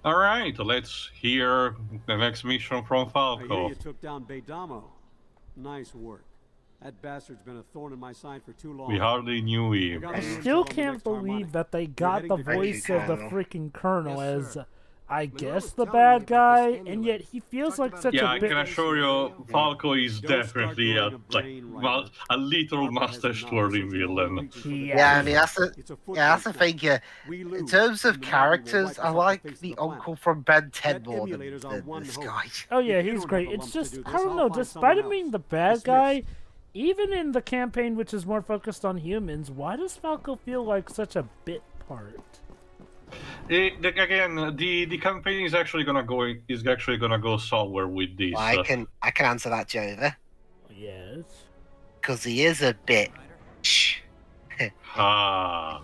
All right, let's hear the next mission from I hear Falco. you took down Beidamo. Nice work. That bastard's been a thorn in my side for too We long. hardly knew I him. got I the still intel on the can't next harmonic. believe that they We're got heading the to Thank you, voice of the Colonel. freaking colonel Yes, as, sir. I Manure guess, was the telling me bad about this guy, and amulet. yet he feels Talked like about such it Yeah, a I on bit. can the assure you, radio. Falco is Don't start definitely growing a like brain, well, Ryder. a little Falco has master the knowledge swirling that you're only villain. reaching for the Yeah, Yeah, I tip. mean he, It's a foot that's race the now. thing. We In lose, terms of and the Navi will characters, wipe I us off the like face of the the planet. uncle from Ben 10 That more emulator's our than one this hope. guy. oh yeah, If you he's don't have great. the It's lumps to just, do I this, don't I'll know, find despite someone him being else. the bad Dismissed. guy, even in the campaign which is more focused on humans, why does Falco feel like such a bit part? Again, the campaign is actually gonna go somewhere with Well, this. I can answer that, Jova, Yes. because he is a bit.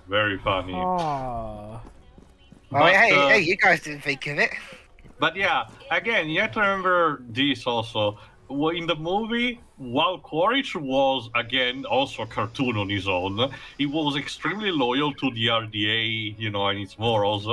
Very funny. Ah. Oh, But hey, you guys didn't think of it. But yeah, again, you have to remember this also. In the movie, while Quaritch was, again, also a cartoon on his own, he was extremely loyal to the RDA, and its morals.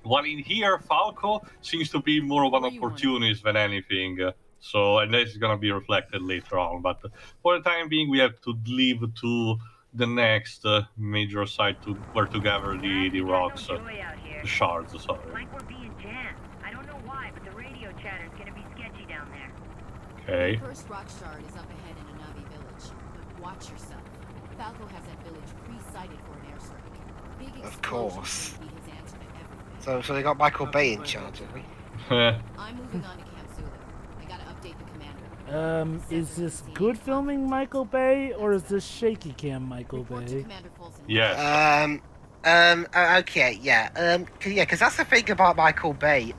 While in here, Falco seems to be more of an opportunist than anything. And this is going to be reflected later on. But for the time being, we have to leave to the next major site to gather the rocks, the shards, sorry. Like we're being jammed. I don't know why, but the radio chatter is gonna be sketchy down there. Okay. The first rock shard is up ahead in a Navi village. But watch yourself. Falco has that village pre-sighted for an airstrike. Big Of explosions course. will be his answer to everything. So they got Michael Bay in charge, have we? I'm moving on to Camp Zulu. I gotta update the commander. Is this good filming Michael Bay, or is this shaky cam Michael Report to Bay? Commander Folsom. Yes. Okay, yeah. Yeah, because that's the thing about Michael Bay.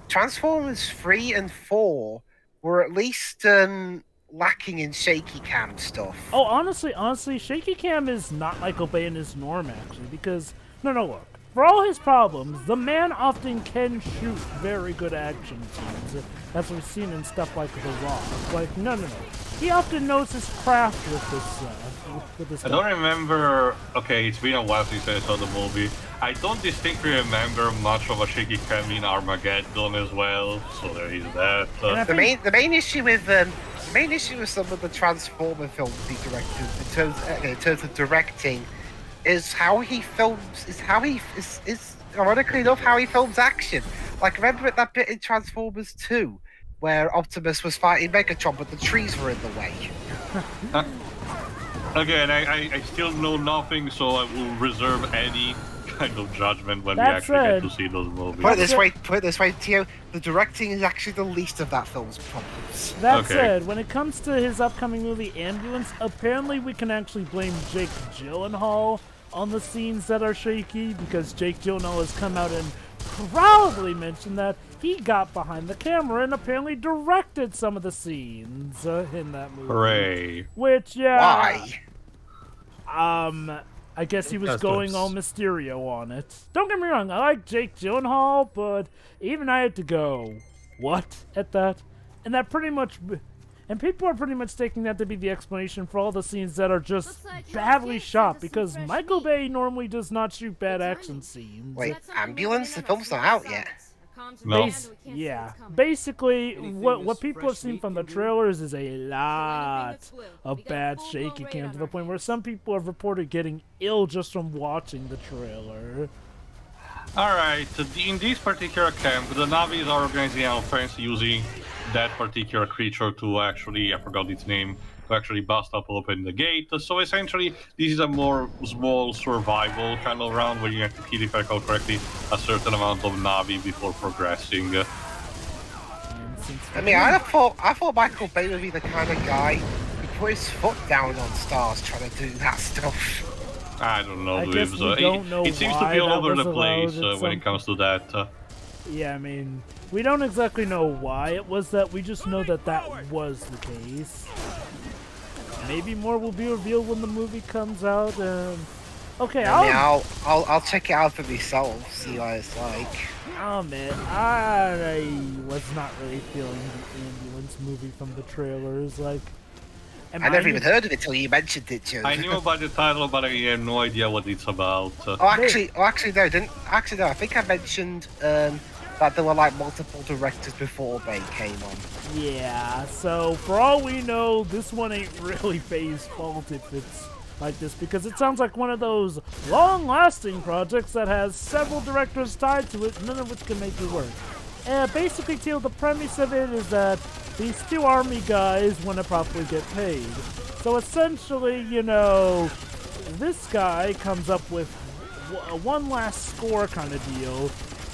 Transformers 3 and 4 were at least lacking in shaky cam stuff. Oh, honestly, shaky cam is not Michael Bay in his norm, actually, because, no, look. For all his problems, the man often can shoot very good action scenes, as we've seen in stuff like The Rock. Like, no. He often knows his craft with this I don't remember. Okay, it's been a while since I saw the movie. I don't distinctly remember much of a shaky cam in Armageddon as well. So there is that. The main issue with some of the Transformer films he directed in terms of directing is how he films is ironically enough how he films action. Like, remember that bit in Transformers 2 where Optimus was fighting Megatron but the trees were in the way. Again, I still know nothing, so I will reserve any kind of judgment when we That actually said- get to see those movies. Put it this way, Tio, the directing is actually the least of that film's problems. That Okay. said, when it comes to his upcoming movie Ambulance, apparently we can actually blame Jake Gyllenhaal on the scenes that are shaky, because Jake Gyllenhaal has come out and proudly mentioned that he got behind the camera and apparently directed some of the scenes in that movie. Hooray. Which, yeah. Why? I guess he was Because going it's- all Mysterio on it. Don't get me wrong, I like Jake Gyllenhaal, but even I had to go, what? At that? And that pretty much... And people are pretty much taking that to be the explanation for all the scenes that are just Looks like badly Rocket shot, sent us some because fresh Michael meat. Bay normally does not shoot bad Good action timing. scenes. Wait, Ambulance? The film's not out yet. No. Yeah, basically, what people have seen from the trailers is a lot of bad shaky cam, to the point where some people have reported getting ill just from watching the trailer. Alright, in this particular camp, the Navis are organizing an offense using that particular creature to actually, I forgot its name, to actually bust up open the gate. So essentially, this is a more small survival kind of round where you have to kill, if I recall correctly, a certain amount of Navi before progressing. And since I mean, I thought Michael Bay would be the kind of guy who put his foot down on stars trying to do that stuff. I don't know, I guess Dibs. we don't know It seems to why be all that over was the place allowed at when it some comes to that. Yeah, I mean, we don't exactly know why it was that. We just know that that was the case. Maybe more will be revealed when the movie comes out. Okay, I mean, I'll check it out for myself, see what it's like. I'll admit, I was not really feeling the Ambulance movie from the trailers. Like, And I never mind even you- heard of it till you mentioned it, Joe. I knew about the title, but I had no idea what it's about. Actually, no, didn't. Actually, no. I think I mentioned that there were like multiple directors before Bay came on. Yeah, so for all we know, this one ain't really Faye's fault if it's like this, because it sounds like one of those long-lasting projects that has several directors tied to it, none of which can make it work. Basically, Teal, the premise of it is that these two army guys want to properly get paid. So essentially, you know, this guy comes up with a one last score kind of deal,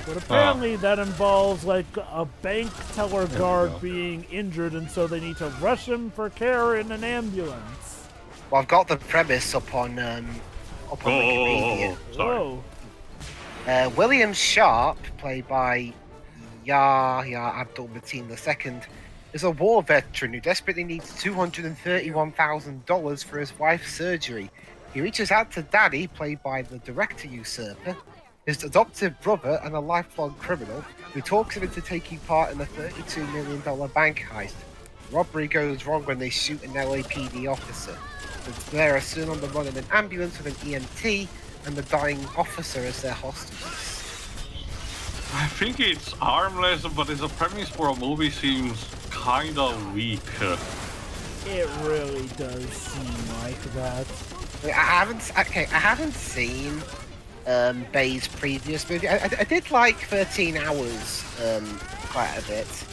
but apparently that involves like a bank teller guard being injured, and so they need to rush him for care in an ambulance. Well, I've got the premise up on Wikipedia. Sorry. Whoa. William Sharp, played by Yahya Abdul-Mateen II, is a war veteran who desperately needs $231,000 for his wife's surgery. He reaches out to Daddy, played by the director usurper, his adoptive brother and a lifelong criminal, who talks him into taking part in a $32 million bank heist. The robbery goes wrong when they shoot an LAPD officer. The pair are soon on the run in an ambulance with an EMT and the dying officer as their hostages. I think it's harmless, but as a premise for a movie seems kind of weak. It really does seem like that. I haven't seen Bay's previous movie. I did like 13 Hours quite a bit,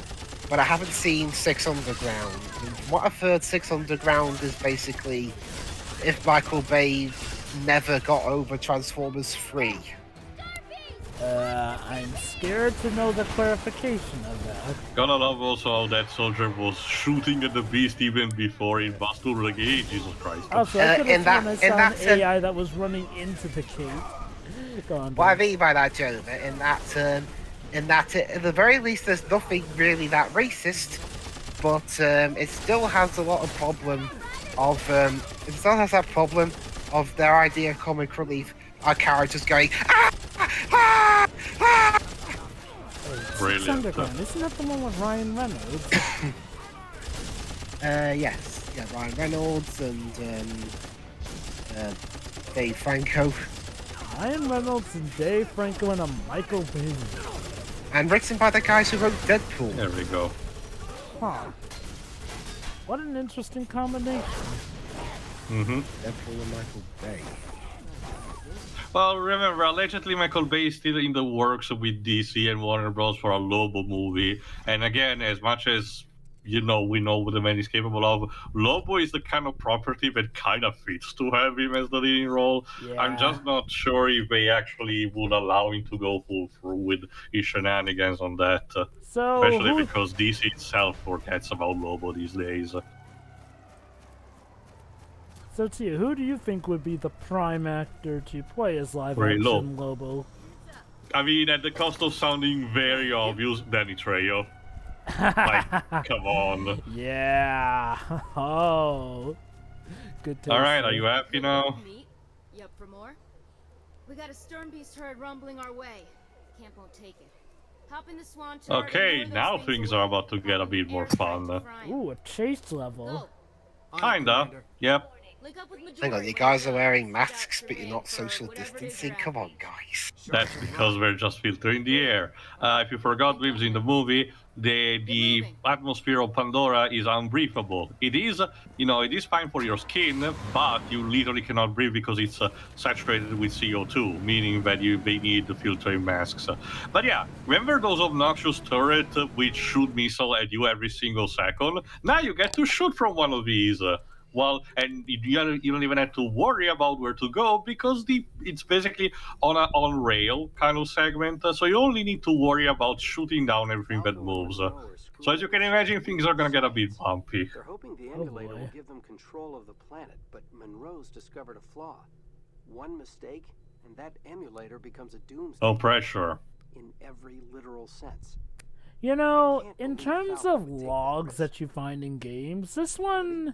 but I haven't seen Six Underground. And what I've heard, Six Underground is basically if Michael Bay never got over Transformers 3. I'm scared to know the clarification of that. Gotta love also how that soldier was shooting at the beast even before it was to the gate. Jesus Christ. Also, I could have sworn I saw an that AI that was running into the cave. Go on, What I Dave. mean by that, Joe, in that at the very least, there's nothing really that racist, but it still has a lot of problem of it still has that problem of their idea of comic relief. Our characters going, ah, ah, ah. Six Underground, isn't that the one with Ryan Reynolds? Yes, yeah, Ryan Reynolds and Dave Franco, Ryan Reynolds and Dave Franco and a Michael Bay movie. and written by the guys who wrote Deadpool. There we go. Huh. What an interesting combination. Deadpool and Michael Bay. Well, remember, allegedly Michael Bay is still in the works with DC and Warner Bros. For a Lobo movie. And again, as much as, you know, we know what the man is capable of, Lobo is the kind of property that kind of fits to have him as the leading role. Yeah. I'm just not sure if they actually would allow him to go full through with his shenanigans on that. So, Especially because DC itself forgets about Lobo these days. So, Tia, who do you think would be the prime actor to play as Very live-action Lobo? I mean, at the cost of sounding very obvious, Danny Trejo. Like, come on. Yeah. Oh. Good taste. Alright, are there. you happy now? Meat? You up for more? We got a stern beast herd rumbling our way. Camp won't take it. Hop in the swan turret and Okay, lure those now things things away. are about to get a bit more fun. Ooh, a chase level. Go. Kinda. Yep. Link up with Hang on, you guys are wearing masks, but you're not social distancing. Come on, guys. That's because we're just filtering the air. If you forgot, Wibbs, in the movie, the atmosphere of Pandora is unbreathable. It is, you know, it is fine for your skin, but you literally cannot breathe because it's saturated with CO2, meaning that they need the filtering masks. But yeah, remember those obnoxious turrets which shoot missile at you every single second? Now you get to shoot from one of these. Well, and you don't even have to worry about where to go because it's basically on a on-rail kind of segment. So you only need to worry about shooting down everything that moves. So as you can imagine, things are going to get a bit bumpy. They're hoping the Oh, emulator boy. will give them control of the planet, but Monroe's discovered a flaw. One mistake, and that emulator becomes a doomsday No pressure. in every literal sense. You know, can't in believe terms Falcon of would take that logs risk. that you find in games, this one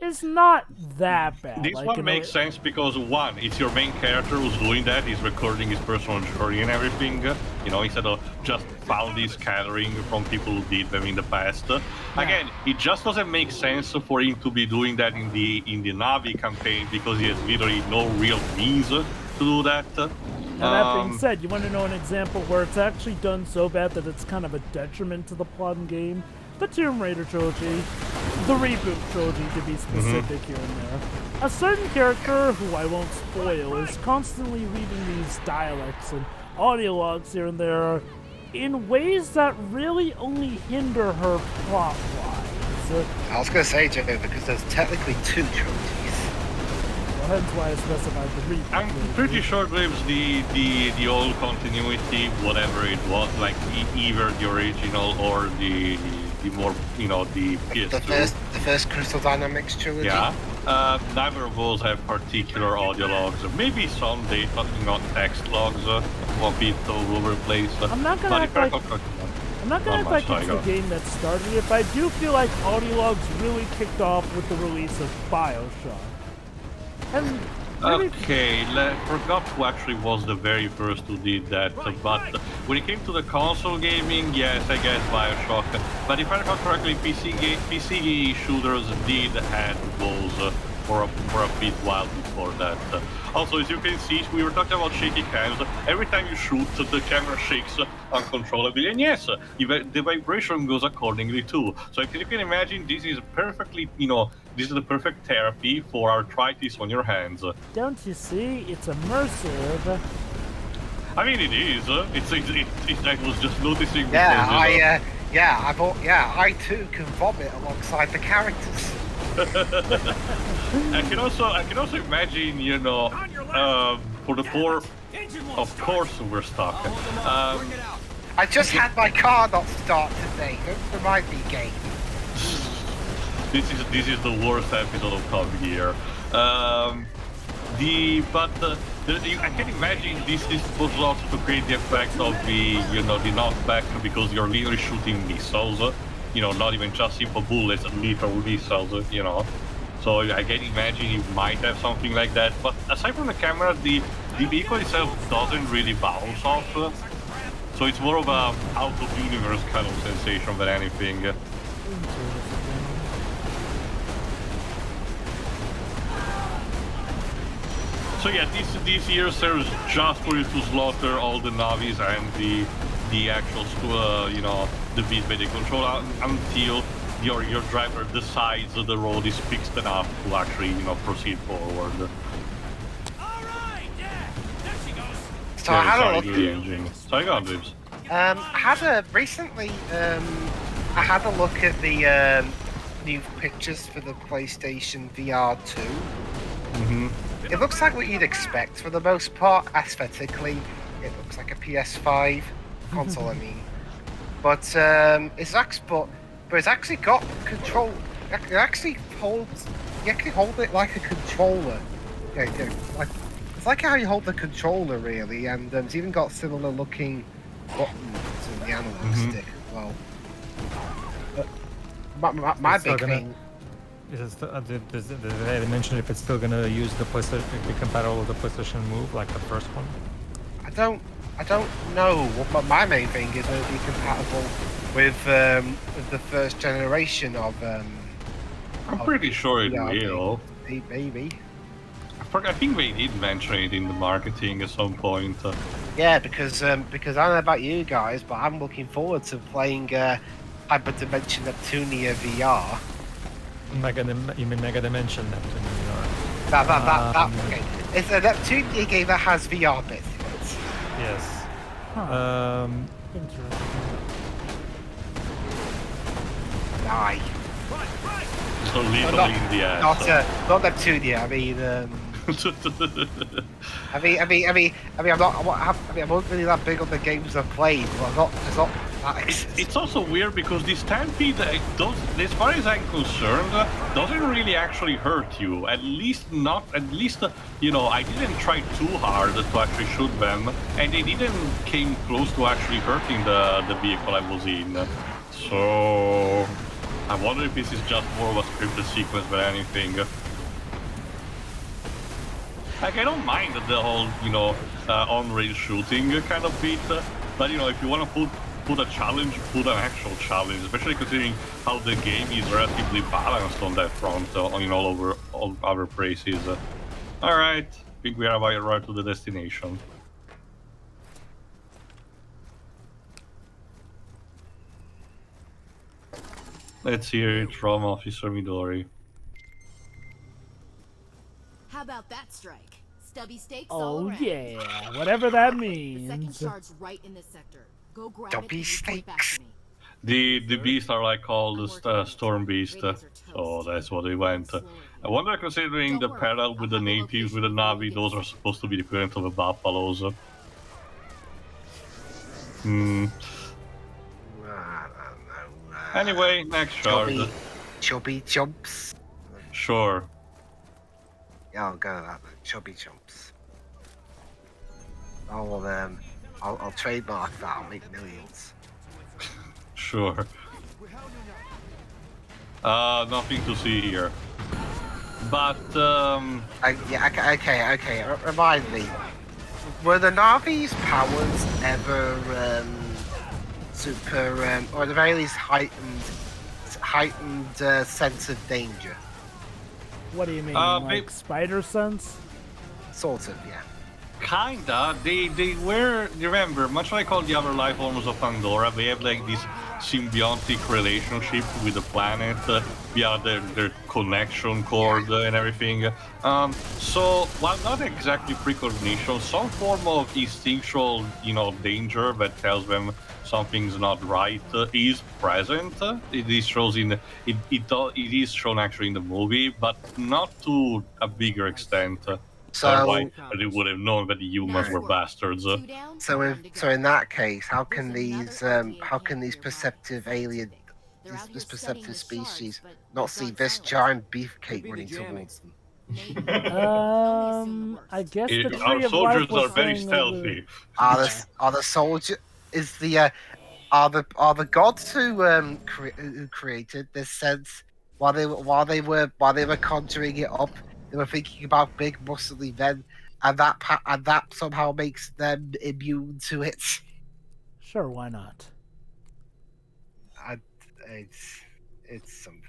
is not that bad. This like, one makes sense because one, it's your main character who's doing that. He's recording his personal journey and everything. You know, instead of just bounty scattering from people who did them in the past. Again, it just doesn't make sense for him to be doing that in the Navi campaign because he has literally no real means to do that. Now that being said, you want to know an example where it's actually done so bad that it's kind of a detriment to the plot and game? The Tomb Raider trilogy, the reboot trilogy to be specific here and there. A certain character, who I won't spoil, is constantly reading these dialects and audio logs here and there in ways that really only hinder her plot-wise. I was going to say, Joe, because there's technically 2 trilogies. Hence why I specified the reboot. I'm pretty sure there's the old continuity, whatever it was, like either the original or the more, you know, the PS2. The first Crystal Dynamics trilogy. Yeah. Neither of those have particular audio logs. Maybe some data, but not text logs. One bit all over the place. I'm not gonna act like it's the game that started it, but I do feel like audio logs really kicked off with the release of BioShock. And okay, forgot who actually was the very first who did that, but when it came to the console gaming, yes, I guess BioShock. But if I recall correctly, PC shooters did have those for a bit while before that. Also, as you can see, we were talking about shaky cams. Every time you shoot, the camera shakes uncontrollably, and yes, the vibration goes accordingly too. So if you can imagine, this is perfectly, you know, this is the perfect therapy for arthritis on your hands. Don't you see? It's immersive. I mean, it is. I was just noticing. Yeah, I too can vomit alongside the characters. I can also imagine, you know, for the poor. Of course, we're stuck. I just had my car not start today. Don't remind me, game. This is the worst episode of Top Gear. I can imagine this was also to create the effect of the knockback because you're literally shooting missiles. You know, not even just simple bullets, literal missiles. You know, so I can imagine it might have something like that. But aside from the camera, the vehicle itself doesn't really bounce off. So it's more of a out of universe kind of sensation than anything. So yeah, this year serves just for you to slaughter all the navis and the actual you know, the bit where they control until your driver decides that the road is fixed enough to actually, you know, proceed forward. All right, yeah, there she goes. So I had a look. The engine. Sorry, go on, Dibs. I had a look at the new pictures for the PlayStation VR 2. Mm-hmm. It looks like what you'd expect for the most part. Aesthetically, it looks like a PS5 console. I mean, but it's actually got control. You actually hold it like a controller. Yeah, like it's like how you hold the controller really, and it's even got similar looking buttons in the analog stick as well. But my big thing. Is it did they mention if it's still gonna use the PlayStation, be compatible with the PlayStation Move like the first one? I don't know. But my main thing is it'll be compatible with the first generation of. I'm pretty sure it will. Maybe. I think they did mention it in the marketing at some point. Yeah, because I don't know about you guys, but I'm looking forward to playing Hyperdimension Neptunia VR. You mean Mega Dimension Neptune VR? That okay. It's a Neptunia game that has VR bits in it. Yes. Huh. Interesting. Die. So literally in the ass. Not Neptunia. I mean. I'm not really that big on the games I've played, but it's not that. It's also weird because the Stampede, as far as I'm concerned, doesn't really actually hurt you. At least, you know, I didn't try too hard to actually shoot them, and they didn't came close to actually hurting the vehicle I was in. So, I wonder if this is just more of a scripted sequence than anything. Like, I don't mind the whole, on-range shooting kind of bit, but, if you want to put a challenge, put an actual challenge, especially considering how the game is relatively balanced on that front, all over all other places. Alright, I think we are about right to the destination. Let's hear it from Officer Midori. How about that strike? Stubby stakes Oh all around. yeah, whatever that The second means. shard's right in this sector. Go grab Stubby it and report back stakes. to me. The beasts are like called the Storm Beast, so that's what they went. I wonder, considering the parallel with the natives, with the Navi, those are supposed to be the equivalent of the buffaloes. Anyway, next shard. Chubby chumps. Sure. Yeah, I'll go with that then. Chubby chumps. I'll trademark that. I'll make millions. Sure. Nothing to see here. But, Okay. Remind me. Were the Navi's powers ever, super, or at the very least heightened sense of danger? What do you mean, they- spider sense? Sort of, yeah. kinda. They were, remember, much like all the other life forms of Pandora, they have like this symbiotic relationship with the planet via their connection cord and everything. So while not exactly precognition, some form of instinctual, danger that tells them something's not right is present. It is shown it is shown actually in the movie, but not to a bigger extent. So Otherwise, they would have known that the humans were bastards. So in that case, how can these perceptive alien, this perceptive species, not see this giant beefcake running towards them? I guess the tree Our of soldiers life was are very saying that stealthy. Are the soldier is the are the gods who created this sense while they were conjuring it up? They were thinking about big muscly men, and that somehow makes them immune to it. Sure, why not? It's something.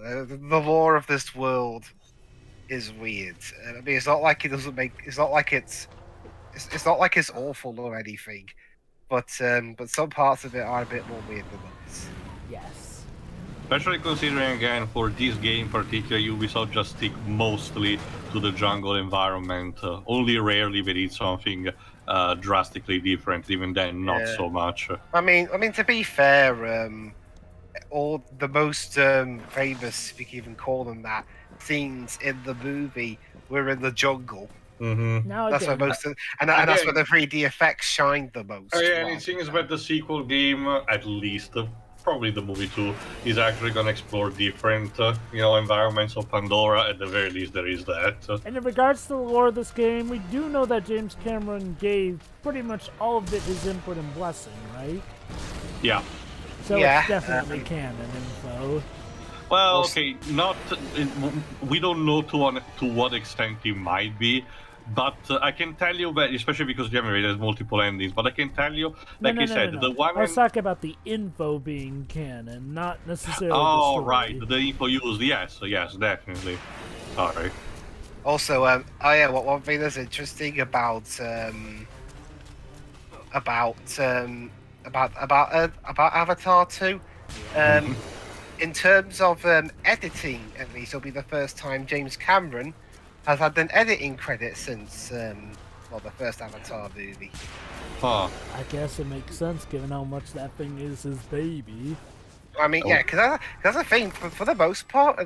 The lore of this world is weird. I mean, it's not like it doesn't make. It's not like it's awful or anything, but some parts of it are a bit more weird than others. Yes. Especially considering, again, for this game in particular, Ubisoft just stick mostly to the jungle environment. Only rarely they did something drastically different, even then not so much. I mean, to be fair, all the most famous, if you can even call them that, scenes in the movie were in the jungle. Mm-hmm. Now That's where again, most of, and that's where the 3D effects shined the most. And it seems that the sequel game, at least, probably the movie too, is actually going to explore different, environments of Pandora. At the very least, there is that. and in regards to the lore of this game, we do know that James Cameron gave pretty much all of it his input and blessing, right? Yeah. So it's definitely canon info. Well, okay, we don't know to what extent it might be, but I can tell you that, especially because the anime has multiple endings, but I can tell you, like I said, the one... I was talking about the info being canon, not necessarily the Oh, story. right, the info used, yes, definitely. Sorry. Also, one thing that's interesting about Avatar 2, in terms of editing, at least, it'll be the first time James Cameron has had an editing credit since the first Avatar movie. Huh. I guess it makes sense given how much that thing is his baby. I mean, yeah, because that's the thing. For the most part,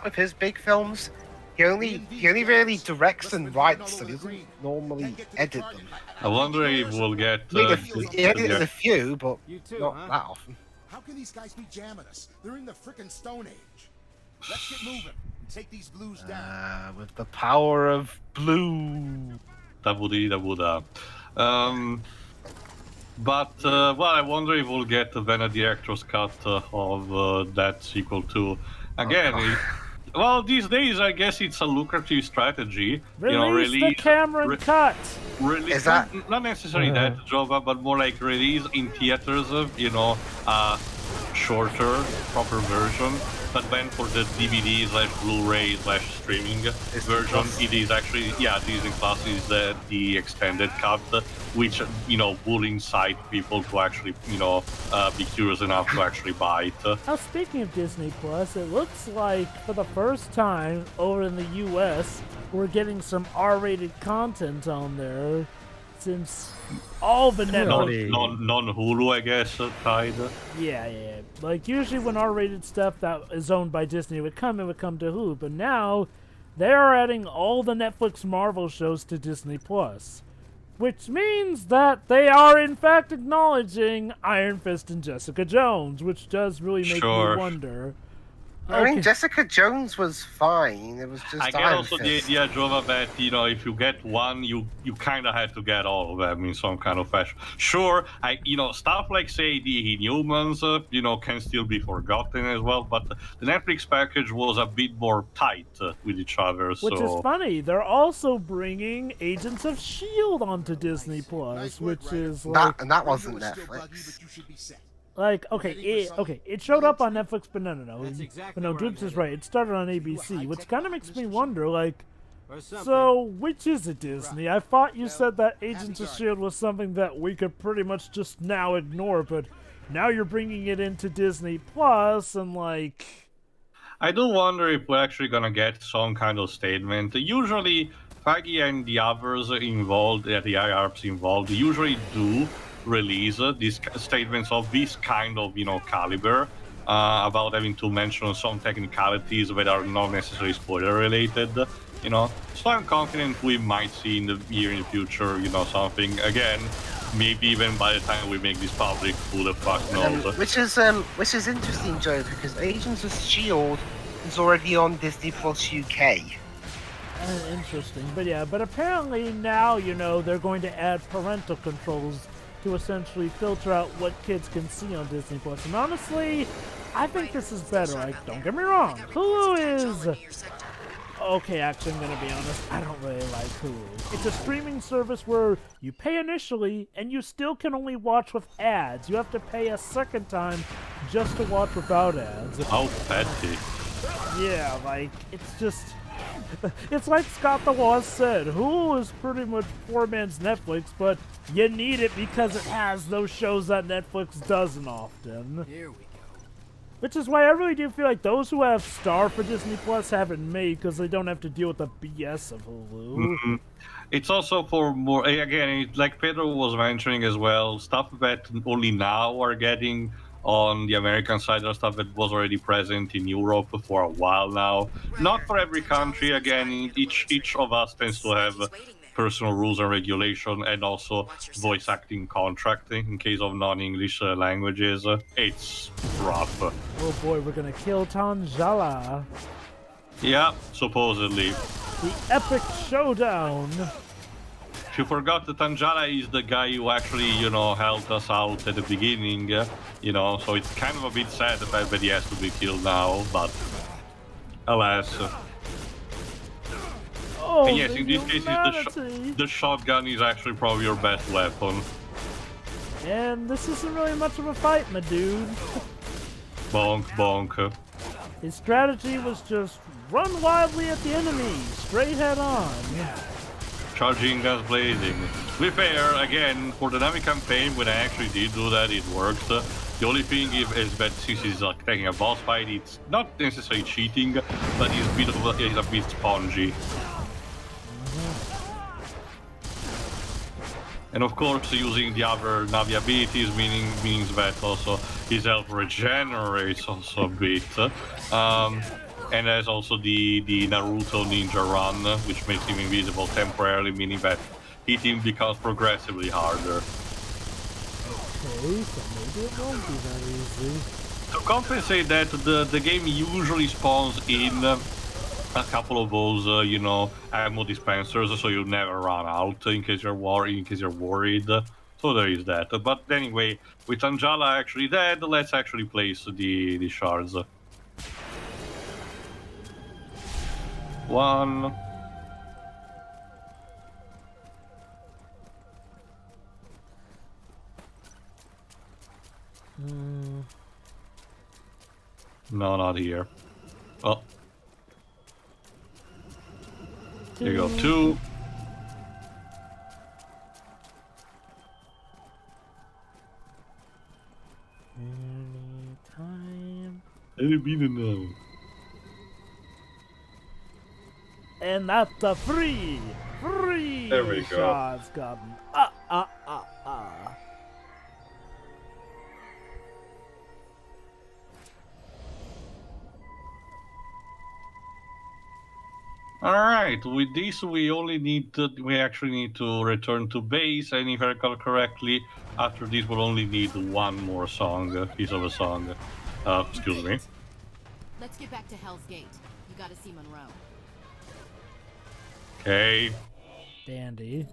with his big films, he only really directs and writes them. He doesn't normally edit them. I wonder if we'll get... He edits a few, but not that often. How can these guys be jamming us? They're in the frickin' Stone Age. Let's get moving and take these blues down. With the power of blue. Tabudi. But well, I wonder if we'll get then a director's cut of that sequel too. Again, well, these days I guess it's a lucrative strategy. Release the Cameron cut. Release, Is that- not necessarily that, Jova, but more like release in theaters. Shorter, proper version. But then for the DVD/Blu-ray/streaming version, it is actually Disney Plus is the extended cut, which will incite people to actually be curious enough to actually buy it. Now, speaking of Disney Plus, it looks like for the first time over in the U.S., we're getting some R-rated content on there, since all the Netflix... Non-Hulu, I guess, tied. Yeah. Like, usually when R-rated stuff that is owned by Disney would come to Hulu, but now they are adding all the Netflix Marvel shows to Disney Plus, which means that they are in fact acknowledging Iron Fist and Jessica Jones, which does really make me wonder. I mean, Jessica Jones was fine. It was just I get Iron also Fist. the idea, Jova, that if you get one, you kind of had to get all of them in some kind of fashion. Sure, stuff like say the Inhumans, can still be forgotten as well. But the Netflix package was a bit more tight with each other. Which is funny. They're also bringing Agents of S.H.I.E.L.D. onto Disney Plus, which is like... And that wasn't Netflix. Like, it showed up on Netflix, but no. But no, Droops is right. It started on ABC, which kind of makes me wonder, like, so which is it, Disney? I thought you said that Agents of S.H.I.E.L.D. was something that we could pretty much just now ignore, but now you're bringing it into Disney Plus, and like... I do wonder if we're actually gonna get some kind of statement. Usually, Feige and the others involved, the IRPs involved, usually do release these statements of this kind of caliber about having to mention some technicalities that are not necessarily spoiler related. So I'm confident we might see in the future something again. Maybe even by the time we make this public, who the fuck knows? Which is interesting, Joe, because Agents of S.H.I.E.L.D. is already on Disney Plus UK. Interesting, but apparently now they're going to add parental controls to essentially filter out what kids can see on Disney Plus. And honestly, I think this is better. Like, don't get me wrong, Hulu is... Okay, actually, I'm gonna be honest, I don't really like Hulu. It's a streaming service where you pay initially, and you still can only watch with ads. You have to pay a second time just to watch without ads. How petty. Yeah, like, it's just... It's like Scott the Woz said, Hulu is pretty much poor man's Netflix, but you need it because it has those shows that Netflix doesn't often. Here we go. Which is why I really do feel like those who have Star for Disney Plus have it made because they don't have to deal with the BS of Hulu. Mm-hmm. It's also for more, again, like Pedro was mentioning as well, stuff that only now are getting on the American side of stuff that was already present in Europe for a while now. Not for every country, again, each of us tends to have personal rules and regulation and also voice acting contracting in case of non-English languages. It's rough. Oh boy, we're gonna kill Tanjala. Yeah, supposedly. The epic showdown. If you forgot that Tanjala is the guy who actually, helped us out at the beginning, so it's kind of a bit sad the fact that he has to be killed now, but alas. Oh, and yes, in this case, the shotgun is actually probably your best weapon. And this isn't really much of a fight, my dude. Bonk, bonk. His strategy was just run wildly at the enemy, straight head on. Charging guns blazing. To be fair, again, for the Nami campaign, when I actually did do that, it worked. The only thing is that since he's taking a boss fight, it's not necessarily cheating, but he's a bit spongy. And of course, using the other Navi abilities means that also his health regenerates also a bit. And there's also the Naruto ninja run, which makes him invisible temporarily, meaning that hitting becomes progressively harder. Okay, so maybe it won't be that easy. To compensate that, the game usually spawns in a couple of those, ammo dispensers, so you never run out in case you're worried. So So there is that. But anyway, with Anjala actually dead, let's actually place the shards. 1. No, not here. Oh. There you go. 2. Anytime. Any minute now. And that's a free There we go. shards gotten. All right. With this, we actually need to return to base, and if I recall correctly, after this, we'll only need one more piece of a song. Excuse me. Let's get back to Hell's Gate. You gotta see Monroe. Okay. Dandy.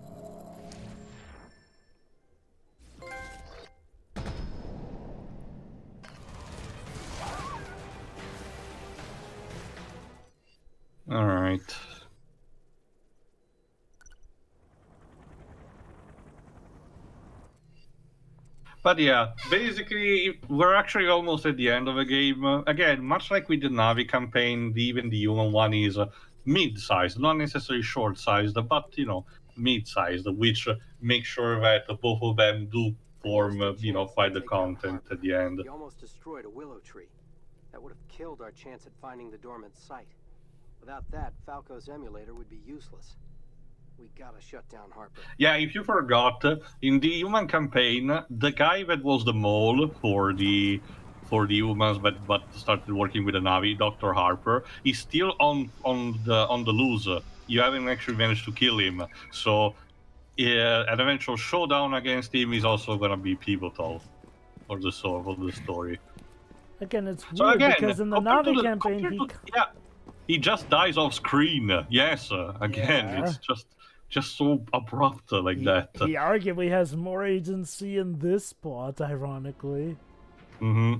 All right. But yeah, basically, we're actually almost at the end of the game. Again, much like with the Navi campaign, even the human one is mid-sized, not necessarily short-sized, but, mid-sized, which makes sure that both of them do form, quite the content at the end. We almost destroyed a willow tree. That would have killed our chance at finding the dormant site. Without that, Falco's emulator would be useless. We gotta shut down Harper. Yeah, if you forgot, in the human campaign, the guy that was the mole for the humans but started working with the Navi, Dr. Harper, is still on the loose. You haven't actually managed to kill him, so an eventual showdown against him is also gonna be pivotal for the story. Again, it's So weird again, because in the compared to Navi the- campaign, compared to- he just dies off screen. Yes, again, Yeah. it's just so abrupt like that. he arguably has more agency in this spot, ironically. Mm-hmm.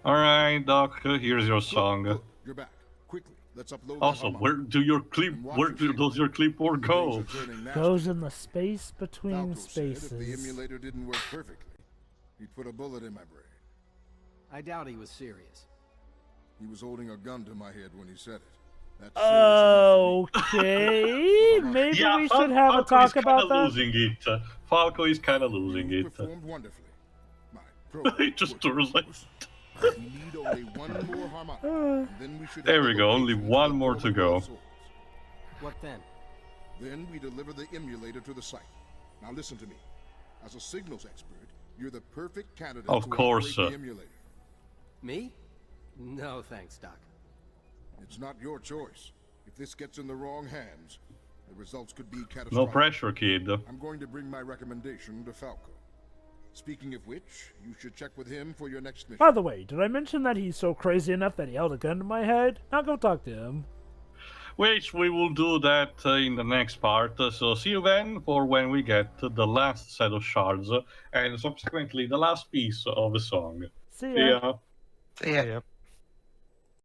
All right, Doc. Here's your song. Look, you're back. Quickly, let's upload. Also, that where does your clipboard go? Goes in the space between Falco said if the spaces. emulator didn't work perfectly, he'd put a bullet in my brain. I doubt he was serious. He was holding a gun to my head when he said it. That's serious enough for me. Okay, maybe Yeah, we should have a talk about that. Losing it. Falco is kind of losing You it. performed wonderfully. My program He just worked. turns like. We need only one more harmonic. and then we should There have we the go, only location one of the more to go. souls. What then? Then we deliver the emulator to the site. Now listen to me. As a signals expert, you're the perfect candidate Of to course, operate sir. the emulator. Me? No, thanks, Doc. It's not your choice. If this gets in the wrong hands, the results could be catastrophic. No pressure, kid. I'm going to bring my recommendation to Falco. Speaking of which, you should check with him for your next mission. By the way, did I mention that he's so crazy enough that he held a gun to my head? Now go talk to him. Which we will do that in the next part. So see you then for when we get the last set of shards and subsequently the last piece of the song. See See ya. ya. Yeah. Yep.